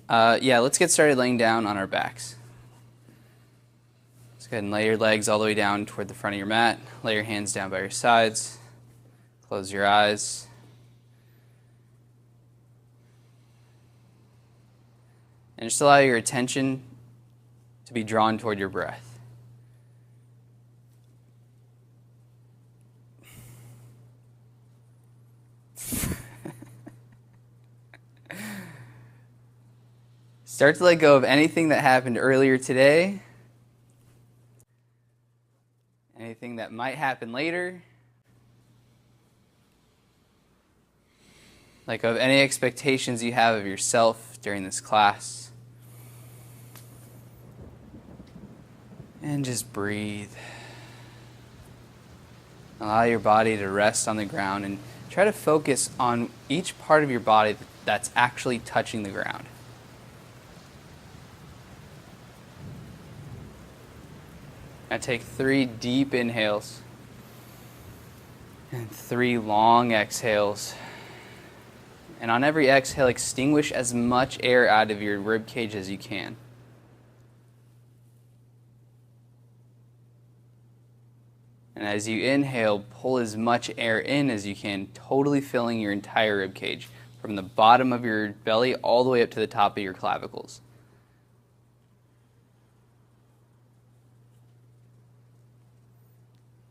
Yeah, let's get started laying down on our backs. Let's go ahead and lay your legs all the way down toward the front of your mat. Lay your hands down by your sides. Close your eyes. And just allow your attention to be drawn toward your breath. Start to let go of anything that happened earlier today, anything that might happen later, let go of any expectations you have of yourself during this class. And just breathe. Allow your body to rest on the ground and try to focus on each part of your body that's actually touching the ground. Now take 3 deep inhales and 3 long exhales. And on every exhale, extinguish as much air out of your rib cage as you can. And as you inhale, pull as much air in as you can, totally filling your entire rib cage, from the bottom of your belly all the way up to the top of your clavicles.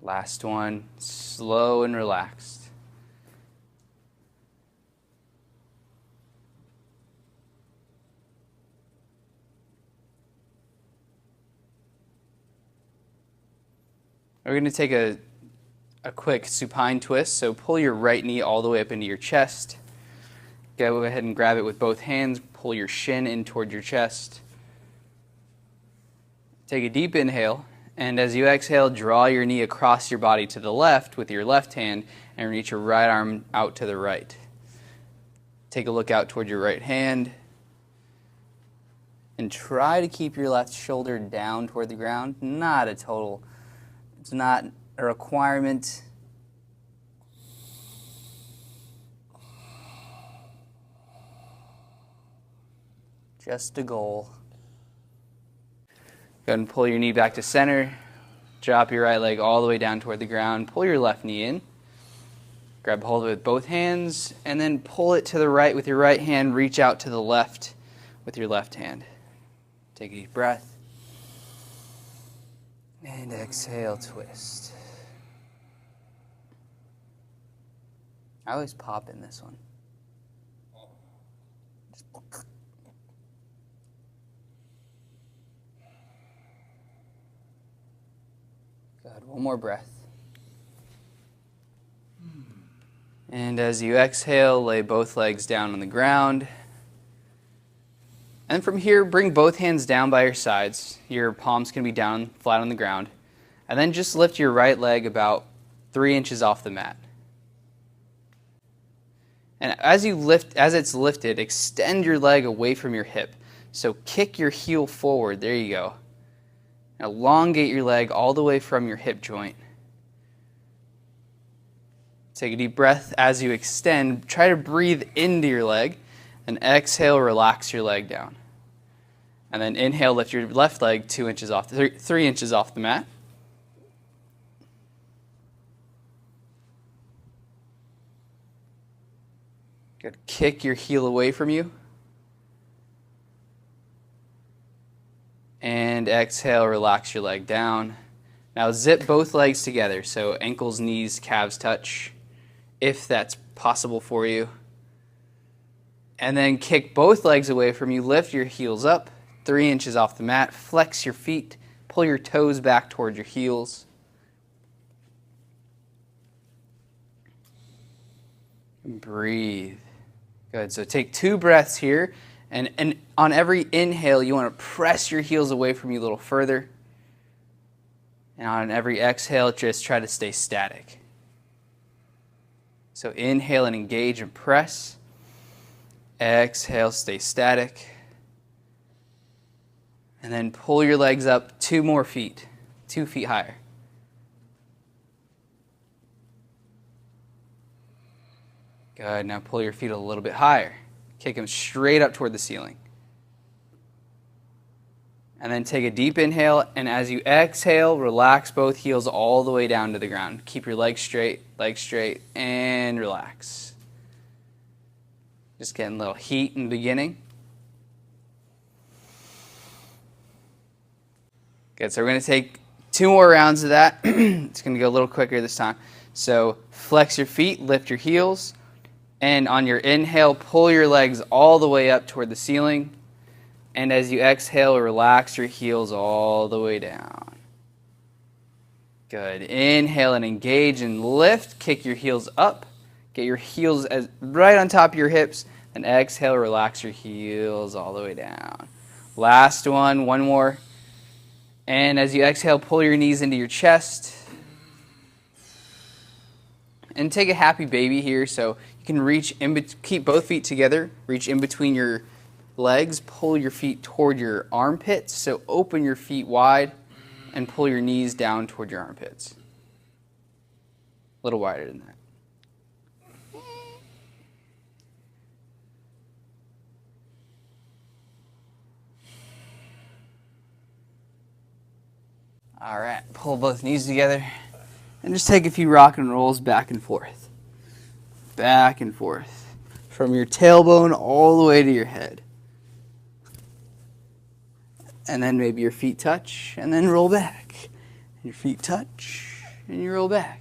Last one, slow and relaxed. We're going to take a quick supine twist, so pull your right knee all the way up into your chest. Go ahead and grab it with both hands, pull your shin in toward your chest. Take a deep inhale. And as you exhale, draw your knee across your body to the left with your left hand and reach your right arm out to the right. Take a look out toward your right hand and try to keep your left shoulder down toward the ground. It's not a requirement. Just a goal. Go ahead and pull your knee back to center. Drop your right leg all the way down toward the ground. Pull your left knee in. Grab hold of it with both hands, and then pull it to the right with your right hand. Reach out to the left with your left hand. Take a deep breath. And exhale, twist. I always pop in this one. Good. One more breath. And as you exhale, lay both legs down on the ground. And from here, bring both hands down by your sides. Your palms can be down flat on the ground. And then just lift your right leg about 3 inches off the mat. And as it's lifted, extend your leg away from your hip. So kick your heel forward. There you go. Elongate your leg all the way from your hip joint. Take a deep breath as you extend. Try to breathe into your leg. And exhale, relax your leg down. And then inhale, lift your left leg 3 inches off the mat. Good. Kick your heel away from you. And exhale, relax your leg down. Now zip both legs together, so ankles, knees, calves touch, if that's possible for you. And then kick both legs away from you. Lift your heels up 3 inches off the mat. Flex your feet. Pull your toes back toward your heels. And breathe. Good. So take 2 breaths here. And on every inhale, you want to press your heels away from you a little further. And on every exhale, just try to stay static. So inhale and engage and press. Exhale, stay static. And then pull your legs up 2 more feet, 2 feet higher. Good. Now pull your feet a little bit higher. Kick them straight up toward the ceiling. And then take a deep inhale, and as you exhale, relax both heels all the way down to the ground. Keep your legs straight, and relax. Just getting a little heat in the beginning. Good, so we're going to take 2 more rounds of that. It's going to go a little quicker this time. So flex your feet, lift your heels, and on your inhale, pull your legs all the way up toward the ceiling. And as you exhale, relax your heels all the way down. Good. Inhale and engage and lift. Kick your heels up. Get your heels right on top of your hips. And exhale, relax your heels all the way down. Last one more. And as you exhale, pull your knees into your chest. And take a happy baby here. So you can keep both feet together. Reach in between your legs, pull your feet toward your armpits, so open your feet wide and pull your knees down toward your armpits. A little wider than that. All right, pull both knees together and just take a few rock and rolls back and forth. Back and forth. From your tailbone all the way to your head. And then maybe your feet touch, and then roll back. Your feet touch, and you roll back.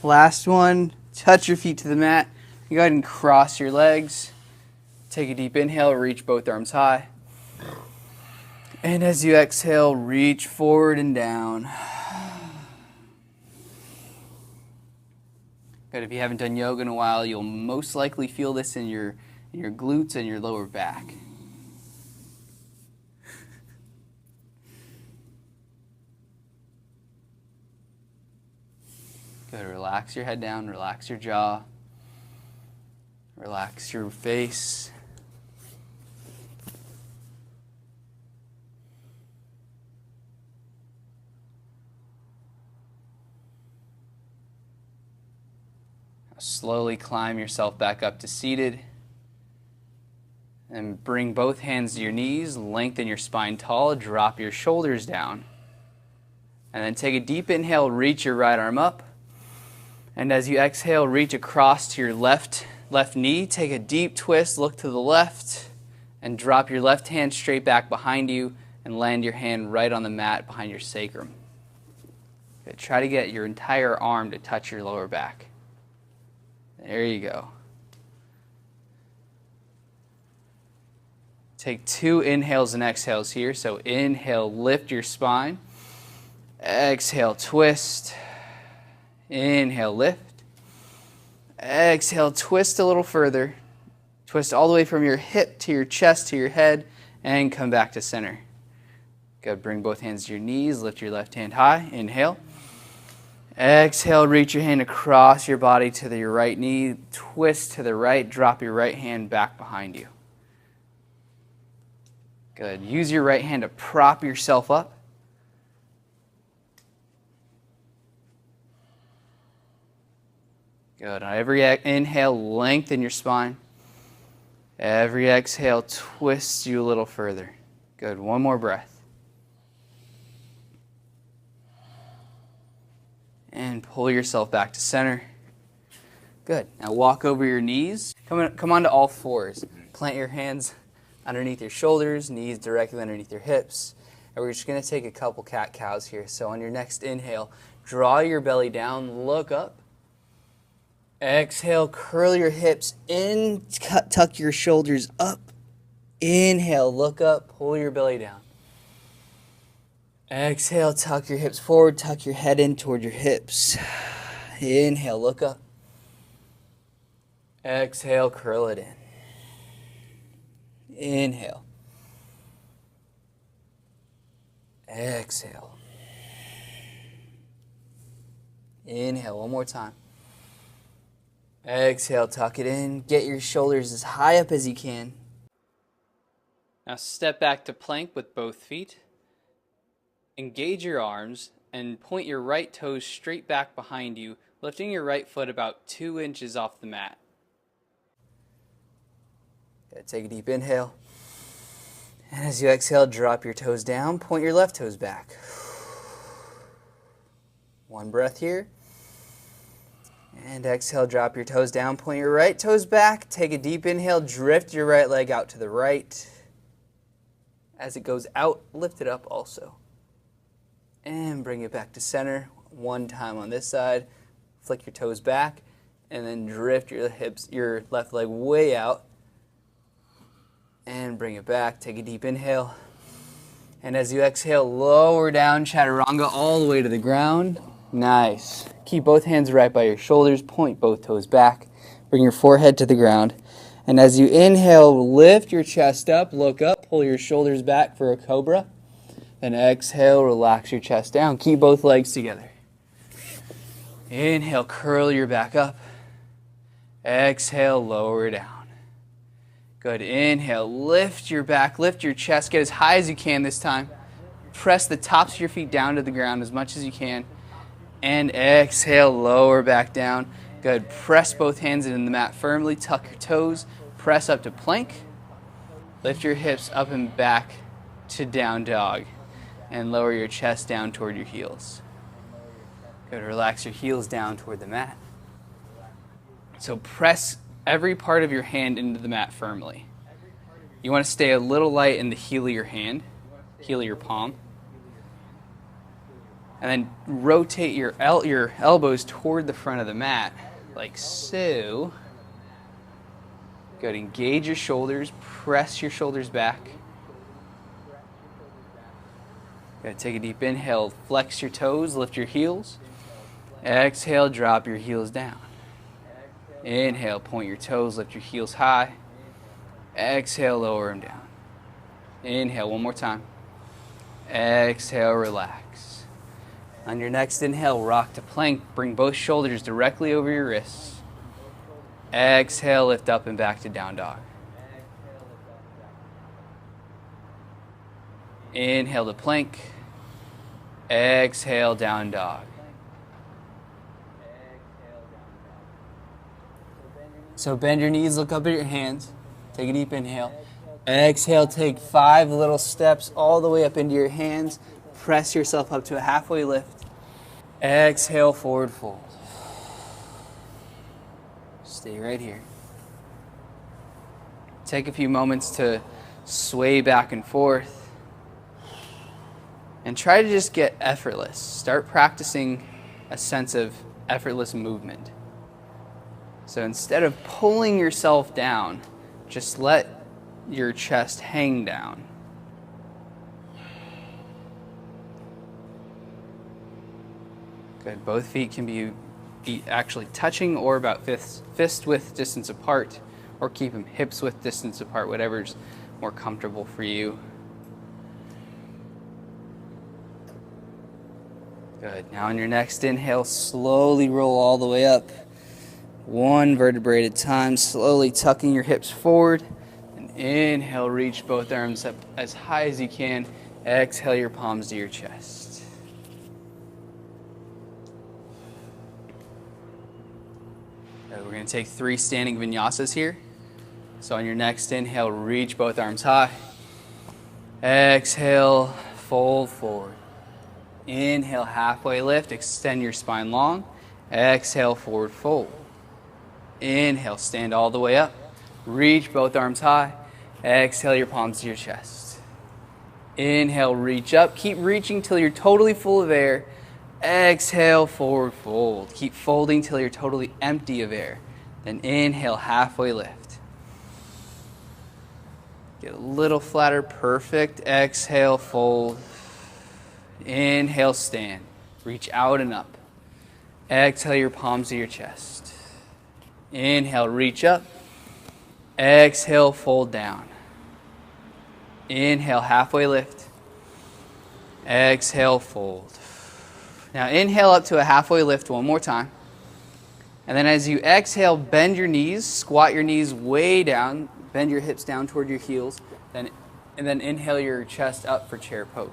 Last one, touch your feet to the mat. You go ahead and cross your legs. Take a deep inhale, reach both arms high. And as you exhale, reach forward and down. Good, if you haven't done yoga in a while, you'll most likely feel this in your glutes and your lower back. Good. Relax your head down, relax your jaw, relax your face. Slowly climb yourself back up to seated. And bring both hands to your knees, lengthen your spine tall, drop your shoulders down. And then take a deep inhale, reach your right arm up. And as you exhale, reach across to your left knee. Take a deep twist, look to the left, and drop your left hand straight back behind you and land your hand right on the mat behind your sacrum. Good. Try to get your entire arm to touch your lower back. There you go. Take 2 inhales and exhales here. So inhale, lift your spine. Exhale, twist. Inhale, lift. Exhale, twist a little further. Twist all the way from your hip to your chest to your head and come back to center. Good. Bring both hands to your knees. Lift your left hand high. Inhale. Exhale, reach your hand across your body to your right knee. Twist to the right. Drop your right hand back behind you. Good. Use your right hand to prop yourself up. Good. On every inhale, lengthen your spine. Every exhale, twist you a little further. Good. One more breath. And pull yourself back to center. Good. Now walk over your knees. Come onto all fours. Plant your hands underneath your shoulders, knees directly underneath your hips. And we're just going to take a couple cat-cows here. So on your next inhale, draw your belly down, look up. Exhale, curl your hips in, tuck your shoulders up. Inhale, look up, pull your belly down. Exhale, tuck your hips forward, tuck your head in toward your hips. Inhale, look up. Exhale, curl it in. Inhale. Exhale. Inhale, one more time. Exhale, tuck it in. Get your shoulders as high up as you can. Now step back to plank with both feet. Engage your arms and point your right toes straight back behind you, lifting your right foot about 2 inches off the mat. Take a deep inhale. And as you exhale, drop your toes down, point your left toes back. One breath here. And exhale, drop your toes down, point your right toes back. Take a deep inhale, drift your right leg out to the right. As it goes out, lift it up also. And bring it back to center. One time on this side. Flick your toes back. And then drift your left leg way out. And bring it back. Take a deep inhale. And as you exhale, lower down chaturanga all the way to the ground. Nice. Keep both hands right by your shoulders. Point both toes back. Bring your forehead to the ground. And as you inhale, lift your chest up, look up, pull your shoulders back for a cobra. Then exhale, relax your chest down. Keep both legs together. Inhale, curl your back up. Exhale, lower down. Good. Inhale, lift your back, lift your chest. Get as high as you can this time. Press the tops of your feet down to the ground as much as you can. And exhale, lower back down. Good. Press both hands into the mat firmly. Tuck your toes. Press up to plank. Lift your hips up and back to down dog. And lower your chest down toward your heels. Good. Relax your heels down toward the mat. So press every part of your hand into the mat firmly. You want to stay a little light in the heel of your hand, heel of your palm. And then rotate your elbows toward the front of the mat, like so. Good. Engage your shoulders. Press your shoulders back. Good. Take a deep inhale. Flex your toes. Lift your heels. Exhale. Drop your heels down. Inhale. Point your toes. Lift your heels high. Exhale. Lower them down. Inhale. One more time. Exhale. Relax. On your next inhale, rock to plank. Bring both shoulders directly over your wrists. Exhale, lift up and back to down dog. Inhale to plank. Exhale, down dog. So bend your knees, look up at your hands. Take a deep inhale. Exhale, take 5 little steps all the way up into your hands. Press yourself up to a halfway lift. Exhale, forward fold. Stay right here. Take a few moments to sway back and forth. And try to just get effortless. Start practicing a sense of effortless movement. So instead of pulling yourself down, just let your chest hang down. Good. Both feet can be actually touching or about fist width distance apart, or keep them hips width distance apart, whatever's more comfortable for you. Good. Now on your next inhale, slowly roll all the way up. One vertebrae at a time, slowly tucking your hips forward. And inhale, reach both arms up as high as you can. Exhale your palms to your chest. We're going to take 3 standing vinyasas here. So on your next inhale, reach both arms high. Exhale, fold forward. Inhale, halfway lift, extend your spine long. Exhale, forward fold. Inhale, stand all the way up. Reach both arms high. Exhale your palms to your chest. Inhale, reach up. Keep reaching till you're totally full of air. Exhale, forward fold. Keep folding till you're totally empty of air. Then inhale, halfway lift. Get a little flatter, perfect. Exhale, fold. Inhale, stand. Reach out and up. Exhale your palms to your chest. Inhale, reach up. Exhale, fold down. Inhale, halfway lift. Exhale, fold. Now inhale up to a halfway lift one more time. And then as you exhale, bend your knees, squat your knees way down, bend your hips down toward your heels, and then inhale your chest up for chair pose.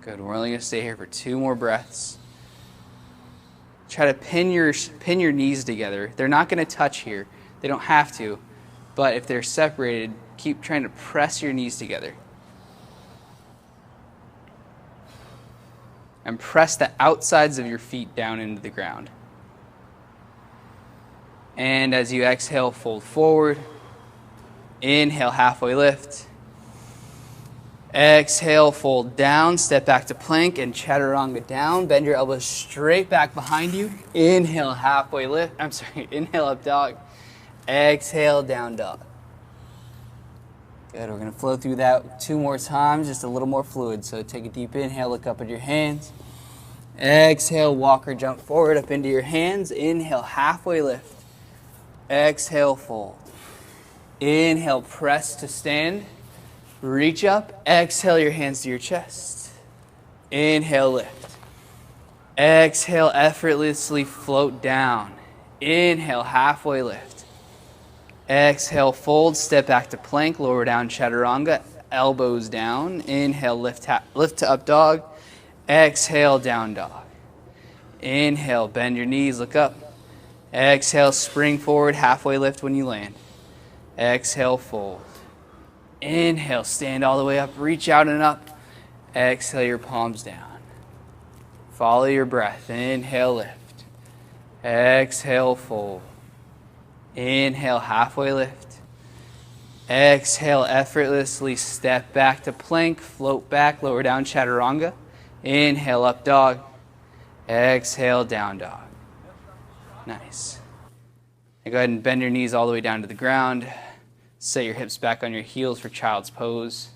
Good, we're only going to stay here for 2 more breaths. Try to pin your knees together. They're not going to touch here. They don't have to, But if they're separated, keep trying to press your knees together. And press the outsides of your feet down into the ground. And as you exhale, fold forward. Inhale, halfway lift. Exhale, fold down, step back to plank and chaturanga down. Bend your elbows straight back behind you. Inhale, halfway lift. Inhale, up dog. Exhale, down dog. Good, we're gonna flow through that 2 more times, just a little more fluid. So take a deep inhale, look up at your hands. Exhale, walk or jump forward up into your hands. Inhale, halfway lift. Exhale, fold. Inhale, press to stand. Reach up. Exhale your hands to your chest. Inhale, lift. Exhale, effortlessly float down. Inhale, halfway lift. Exhale, fold. Step back to plank. Lower down, chaturanga. Elbows down. Inhale, lift to up dog. Exhale, down dog. Inhale, bend your knees, look up. Exhale, spring forward, halfway lift when you land. Exhale, fold. Inhale, stand all the way up, reach out and up. Exhale your palms down. Follow your breath. Inhale, lift. Exhale, fold. Inhale, halfway lift. Exhale, effortlessly step back to plank, float back, lower down, chaturanga. Inhale, up dog. Exhale, down dog. Nice. Now go ahead and bend your knees all the way down to the ground. Set your hips back on your heels for child's pose.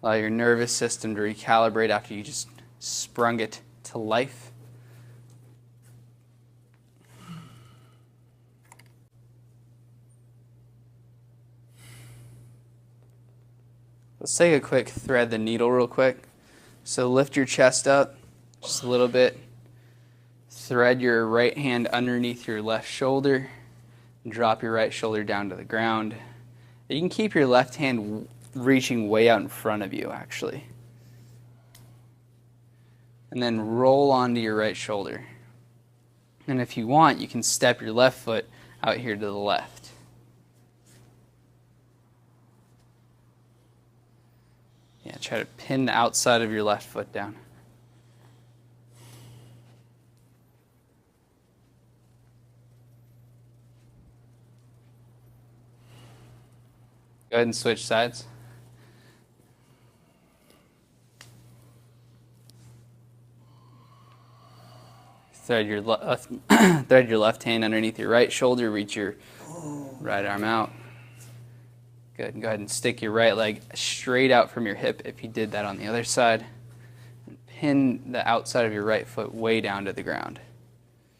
Allow your nervous system to recalibrate after you just sprung it to life. Let's take a quick thread the needle real quick. So lift your chest up just a little bit. Thread your right hand underneath your left shoulder. And drop your right shoulder down to the ground. You can keep your left hand reaching way out in front of you, actually. And then roll onto your right shoulder. And if you want, you can step your left foot out here to the left. Yeah, try to pin the outside of your left foot down. Go ahead and switch sides. Thread your left hand underneath your right shoulder. Reach your right arm out. Good. Go ahead and stick your right leg straight out from your hip if you did that on the other side. And pin the outside of your right foot way down to the ground.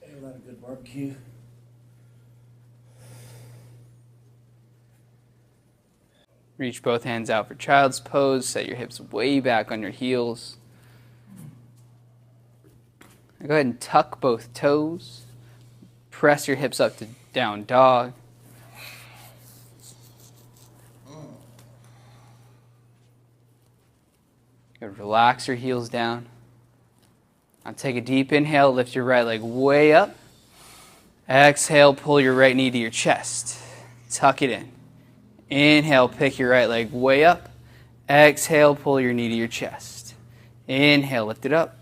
Ain't that a good barbecue? Reach both hands out for child's pose. Set your hips way back on your heels. Now go ahead and tuck both toes. Press your hips up to down dog. Good. Relax your heels down. Now take a deep inhale. Lift your right leg way up. Exhale, pull your right knee to your chest. Tuck it in. Inhale, pick your right leg way up. Exhale, pull your knee to your chest. Inhale, lift it up.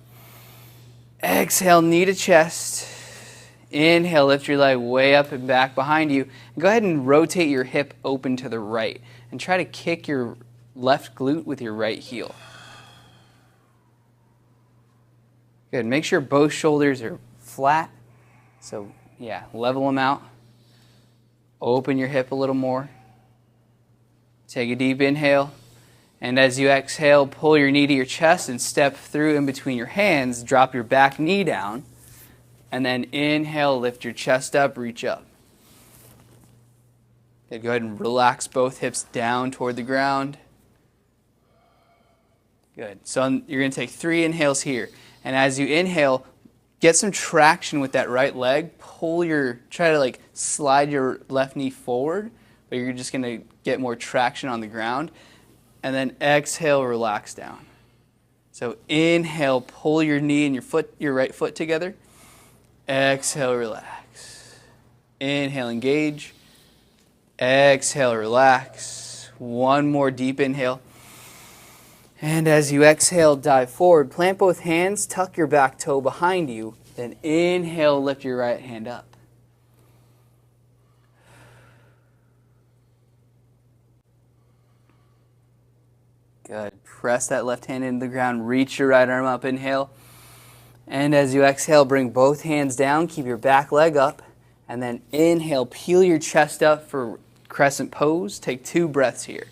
Exhale, knee to chest. Inhale, lift your leg way up and back behind you. And go ahead and rotate your hip open to the right. And try to kick your left glute with your right heel. Good. Make sure both shoulders are flat. So, yeah, level them out. Open your hip a little more. Take a deep inhale, and as you exhale, pull your knee to your chest and step through in between your hands. Drop your back knee down, and then inhale, lift your chest up, reach up. Okay, go ahead and relax both hips down toward the ground. Good. So you're going to take 3 inhales here, and as you inhale, get some traction with that right leg. Try to slide your left knee forward, but you're just going to get more traction on the ground. And then exhale, relax down. So inhale, pull your knee and your right foot together. Exhale, relax. Inhale, engage. Exhale, relax. One more deep inhale. And as you exhale, dive forward. Plant both hands, tuck your back toe behind you. Then inhale, lift your right hand up. Good. Press that left hand into the ground. Reach your right arm up. Inhale. And as you exhale, bring both hands down. Keep your back leg up. And then inhale, peel your chest up for crescent pose. Take 2 breaths here.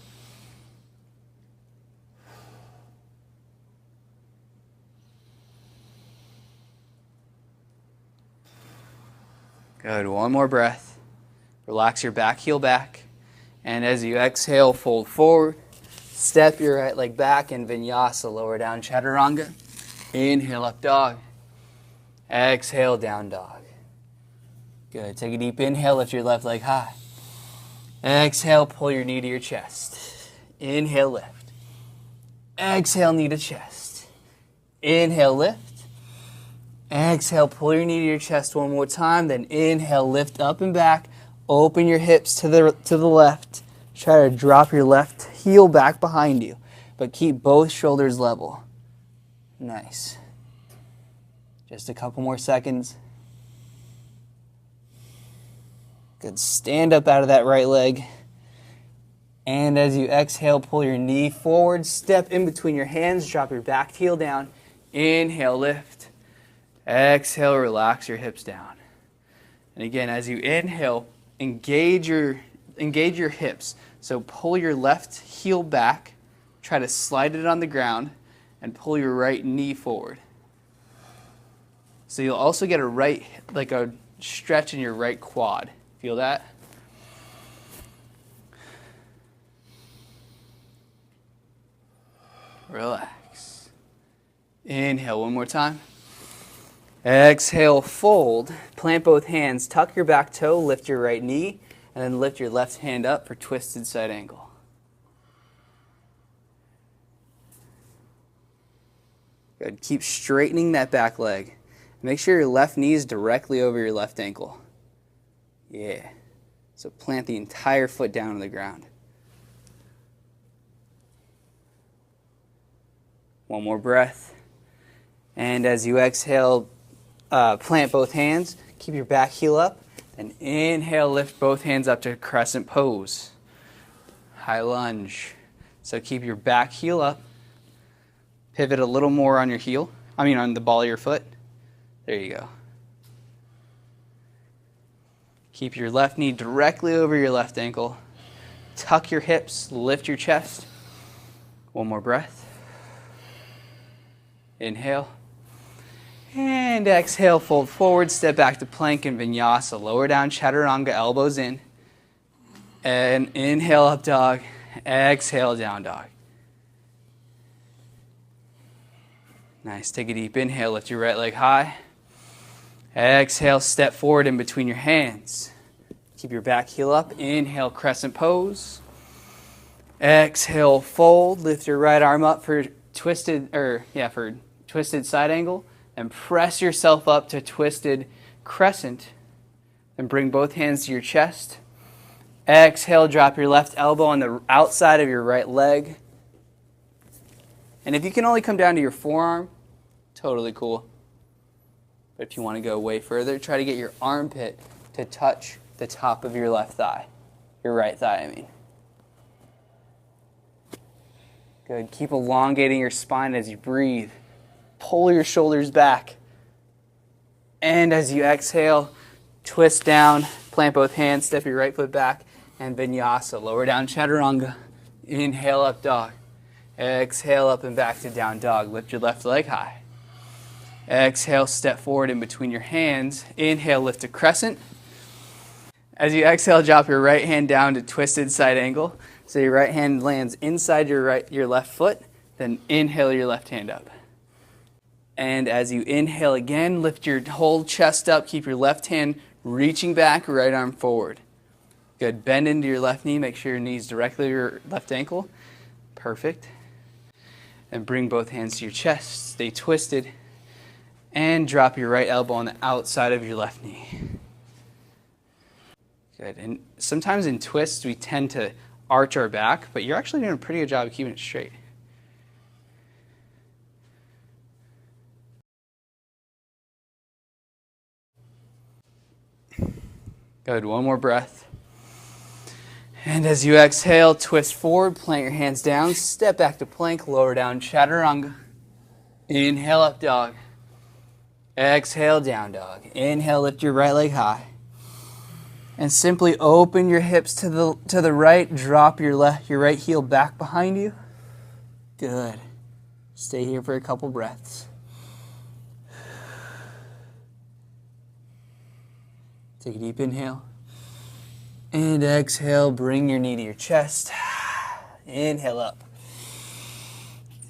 Good. One more breath. Relax your back, heel back. And as you exhale, fold forward. Step your right leg back in Vinyasa, lower down Chaturanga. Inhale, up dog. Exhale, down dog. Good. Take a deep inhale, lift your left leg high. Exhale, pull your knee to your chest. Inhale, lift. Exhale, knee to chest. Inhale, lift. Exhale, pull your knee to your chest one more time. Then inhale, lift up and back. Open your hips to the left. Try to drop your left heel back behind you, but keep both shoulders level. Nice. Just a couple more seconds. Good. Stand up out of that right leg. And as you exhale, pull your knee forward. Step in between your hands. Drop your back heel down. Inhale, lift. Exhale, relax your hips down. And again, as you inhale, engage your hips. So pull your left heel back, try to slide it on the ground, and pull your right knee forward. So you'll also get a stretch in your right quad. Feel that? Relax. Inhale one more time. Exhale, fold. Plant both hands, tuck your back toe, lift your right knee, and then lift your left hand up for twisted side angle. Good. Keep straightening that back leg. Make sure your left knee is directly over your left ankle. Yeah. So plant the entire foot down on the ground. One more breath. And as you exhale, plant both hands. Keep your back heel up. And inhale, lift both hands up to crescent pose. High lunge. So keep your back heel up. Pivot a little more on on the ball of your foot. There you go. Keep your left knee directly over your left ankle. Tuck your hips, lift your chest. One more breath. Inhale. And exhale, fold forward, step back to plank and vinyasa. Lower down Chaturanga, elbows in. And inhale, up dog. Exhale, down dog. Nice. Take a deep inhale, lift your right leg high. Exhale, step forward in between your hands. Keep your back heel up. Inhale, crescent pose. Exhale, fold. Lift your right arm up for twisted side angle. And press yourself up to twisted crescent. And bring both hands to your chest. Exhale, drop your left elbow on the outside of your right leg. And if you can only come down to your forearm, totally cool. But if you want to go way further, try to get your armpit to touch the top of your left thigh. Your right thigh, I mean. Good. Keep elongating your spine as you breathe. Pull your shoulders back. And as you exhale, twist down, plant both hands, step your right foot back, and vinyasa. Lower down Chaturanga. Inhale, up dog. Exhale, up and back to down dog. Lift your left leg high. Exhale, step forward in between your hands. Inhale, lift to crescent. As you exhale, drop your right hand down to twisted side angle. So your right hand lands inside your left foot. Then inhale your left hand up. And as you inhale again, lift your whole chest up. Keep your left hand reaching back, right arm forward. Good. Bend into your left knee. Make sure your knee's directly to your left ankle. Perfect. And bring both hands to your chest. Stay twisted. And drop your right elbow on the outside of your left knee. Good. And sometimes in twists, we tend to arch our back, but you're actually doing a pretty good job of keeping it straight. Good. One more breath. And as you exhale, twist forward, plant your hands down, step back to plank, lower down, chaturanga. Inhale, up dog. Exhale, down dog. Inhale, lift your right leg high. And simply open your hips to the right, drop your right heel back behind you. Good. Stay here for a couple breaths. Take a deep inhale. And exhale, bring your knee to your chest. Inhale up.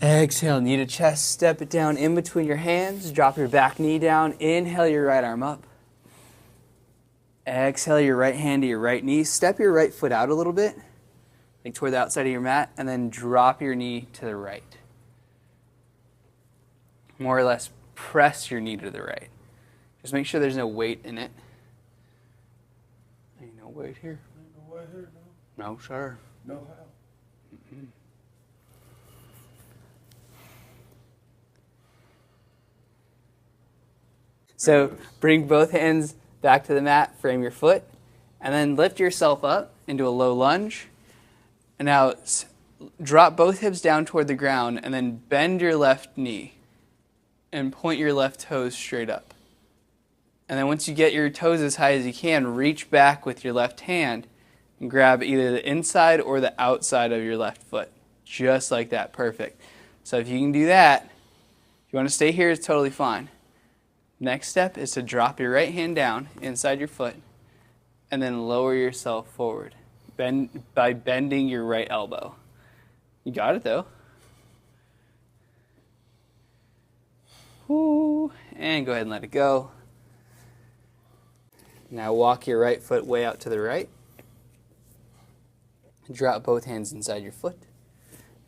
Exhale, knee to chest, step it down in between your hands. Drop your back knee down. Inhale your right arm up. Exhale your right hand to your right knee. Step your right foot out a little bit, like toward the outside of your mat, and then drop your knee to the right. More or less, press your knee to the right. Just make sure there's no weight in it. Ain't no weight here. Ain't no way here, no. No, sir. No how. Mm-mm. So bring both hands back to the mat, frame your foot, and then lift yourself up into a low lunge. And now drop both hips down toward the ground and then bend your left knee and point your left toes straight up. And then once you get your toes as high as you can, reach back with your left hand and grab either the inside or the outside of your left foot. Just like that. Perfect. So if you can do that, if you want to stay here, it's totally fine. Next step is to drop your right hand down inside your foot and then lower yourself forward by bending your right elbow. You got it though. Woo. And go ahead and let it go. Now walk your right foot way out to the right. Drop both hands inside your foot.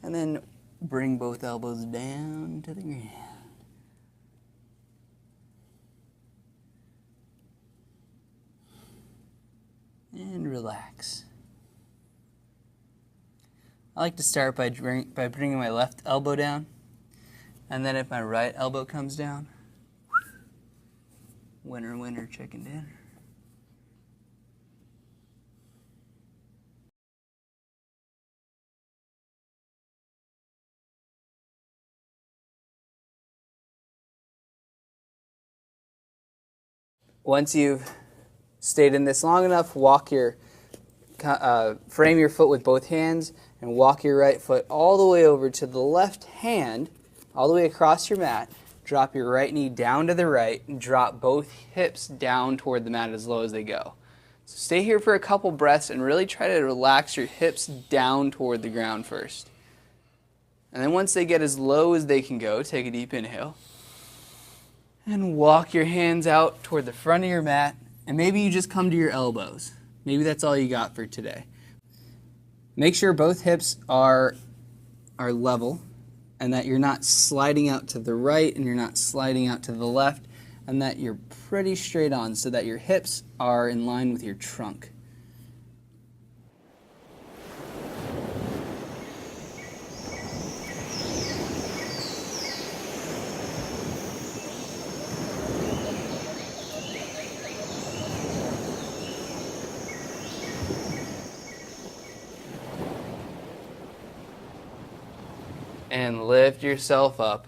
And then bring both elbows down to the ground. And relax. I like to start by bringing my left elbow down. And then if my right elbow comes down, winner, winner, chicken dinner. Once you've stayed in this long enough, frame your foot with both hands and walk your right foot all the way over to the left hand, all the way across your mat. Drop your right knee down to the right and drop both hips down toward the mat as low as they go. So stay here for a couple breaths and really try to relax your hips down toward the ground first. And then once they get as low as they can go, take a deep inhale. And walk your hands out toward the front of your mat. And maybe you just come to your elbows. Maybe that's all you got for today. Make sure both hips are level and that you're not sliding out to the right and you're not sliding out to the left, and that you're pretty straight on so that your hips are in line with your trunk. And lift yourself up.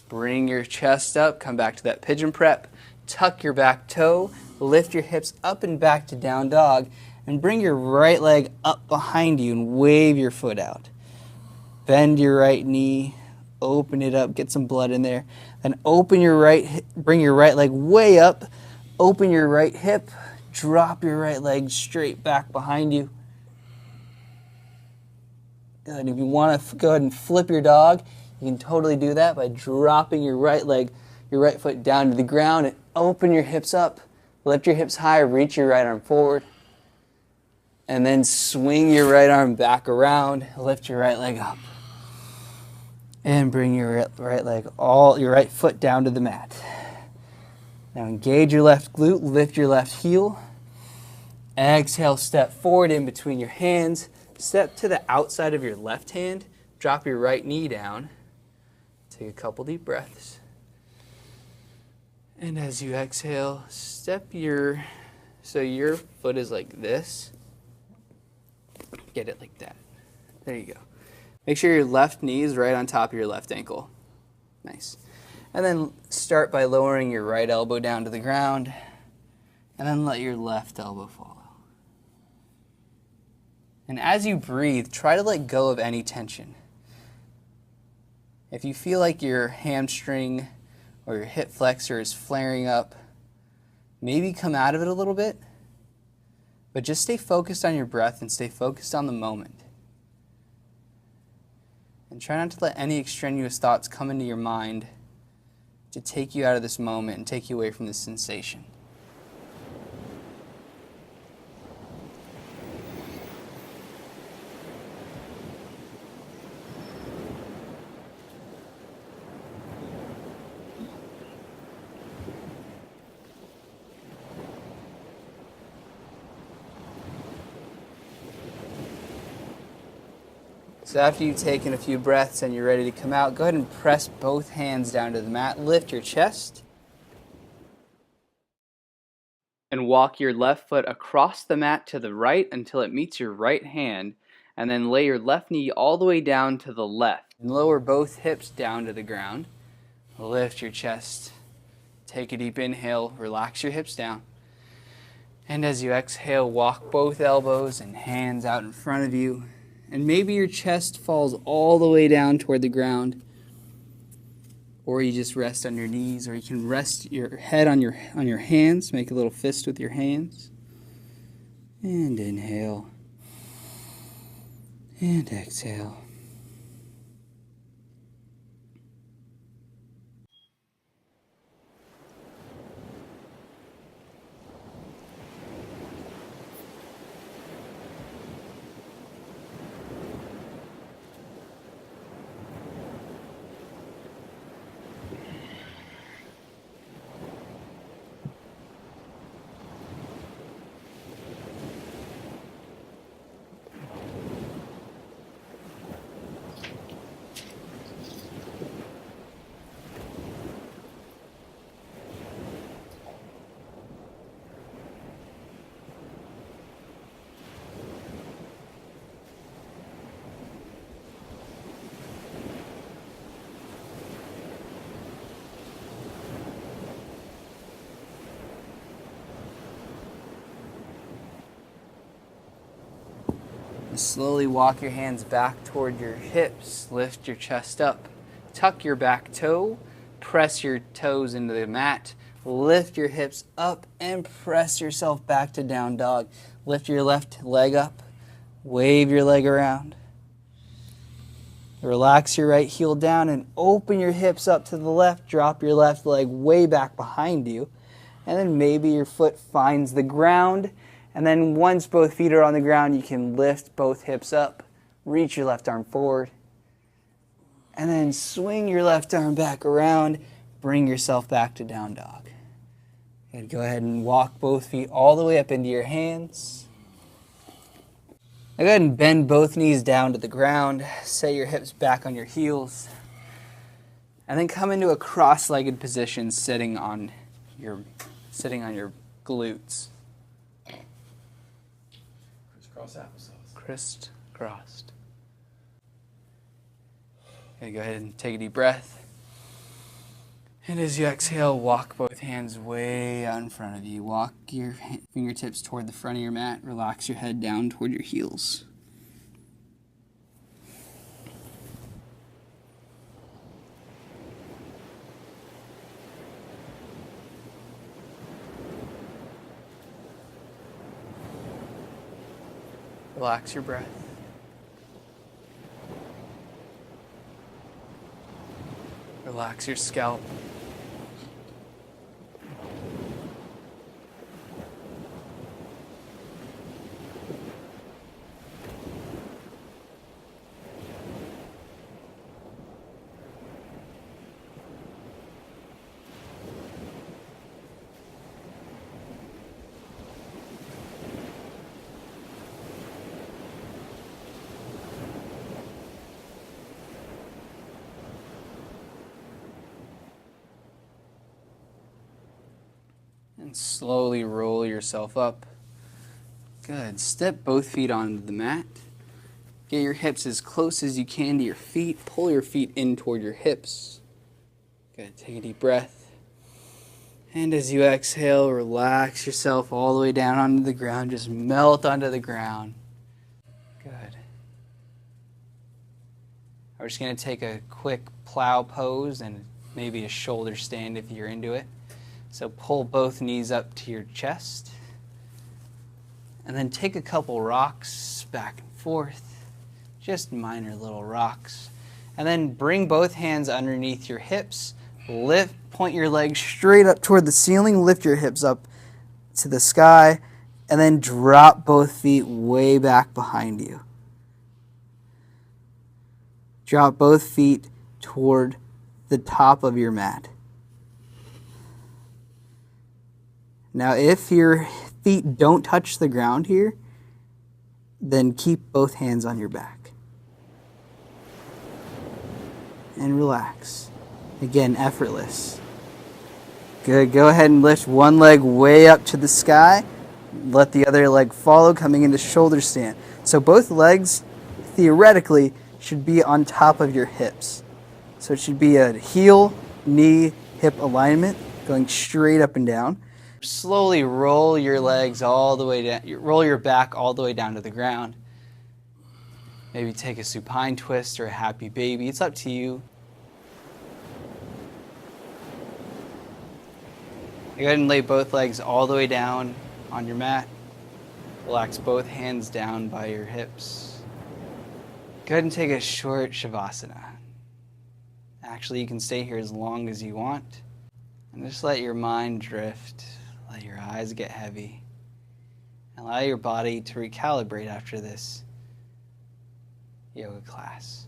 Bring your chest up, come back to that pigeon prep, tuck your back toe, lift your hips up and back to down dog, and bring your right leg up behind you and wave your foot out. Bend your right knee, open it up, get some blood in there, then bring your right leg way up, open your right hip, drop your right leg straight back behind you. Good. If you want to go ahead and flip your dog, you can totally do that by dropping your right leg, your right foot down to the ground and open your hips up. Lift your hips high, reach your right arm forward. And then swing your right arm back around, lift your right leg up. And bring your right foot down to the mat. Now engage your left glute, lift your left heel. Exhale, step forward in between your hands. Step to the outside of your left hand. Drop your right knee down. Take a couple deep breaths. And as you exhale, so your foot is like this. Get it like that. There you go. Make sure your left knee is right on top of your left ankle. Nice. And then start by lowering your right elbow down to the ground. And then let your left elbow follow. And as you breathe, try to let go of any tension. If you feel like your hamstring or your hip flexor is flaring up, maybe come out of it a little bit, but just stay focused on your breath and stay focused on the moment. And try not to let any extraneous thoughts come into your mind to take you out of this moment and take you away from this sensation. So after you've taken a few breaths and you're ready to come out, go ahead and press both hands down to the mat. Lift your chest. And walk your left foot across the mat to the right until it meets your right hand. And then lay your left knee all the way down to the left. And lower both hips down to the ground. Lift your chest. Take a deep inhale. Relax your hips down. And as you exhale, walk both elbows and hands out in front of you. And maybe your chest falls all the way down toward the ground. Or you just rest on your knees, or you can rest your head on your hands. Make a little fist with your hands. And inhale. And exhale. Slowly walk your hands back toward your hips. Lift your chest up. Tuck your back toe. Press your toes into the mat. Lift your hips up and press yourself back to down dog. Lift your left leg up. Wave your leg around. Relax your right heel down and open your hips up to the left. Drop your left leg way back behind you. And then maybe your foot finds the ground. And then once both feet are on the ground, you can lift both hips up, reach your left arm forward, and then swing your left arm back around, bring yourself back to down dog. And go ahead and walk both feet all the way up into your hands. Now go ahead and bend both knees down to the ground, set your hips back on your heels, and then come into a cross-legged position sitting on your glutes. Applesauce. Crisscrossed. Okay, go ahead and take a deep breath. And as you exhale, walk both hands way out in front of you. Walk your fingertips toward the front of your mat. Relax your head down toward your heels. Relax your breath. Relax your scalp. And slowly roll yourself up. Good. Step both feet onto the mat. Get your hips as close as you can to your feet. Pull your feet in toward your hips. Good. Take a deep breath. And as you exhale, relax yourself all the way down onto the ground. Just melt onto the ground. Good. We're just going to take a quick plow pose and maybe a shoulder stand if you're into it. So pull both knees up to your chest. And then take a couple rocks back and forth. Just minor little rocks. And then bring both hands underneath your hips. Point your legs straight up toward the ceiling. Lift your hips up to the sky. And then drop both feet way back behind you. Drop both feet toward the top of your mat. Now, if your feet don't touch the ground here, then keep both hands on your back. And relax. Again, effortless. Good. Go ahead and lift one leg way up to the sky. Let the other leg follow, coming into shoulder stand. So both legs, theoretically, should be on top of your hips. So it should be a heel, knee, hip alignment, going straight up and down. Slowly roll your legs all the way down, roll your back all the way down to the ground. Maybe take a supine twist or a happy baby. It's up to you. Go ahead and lay both legs all the way down on your mat. Relax both hands down by your hips. Go ahead and take a short Shavasana. Actually, you can stay here as long as you want. And just let your mind drift. Let your eyes get heavy. And allow your body to recalibrate after this yoga class.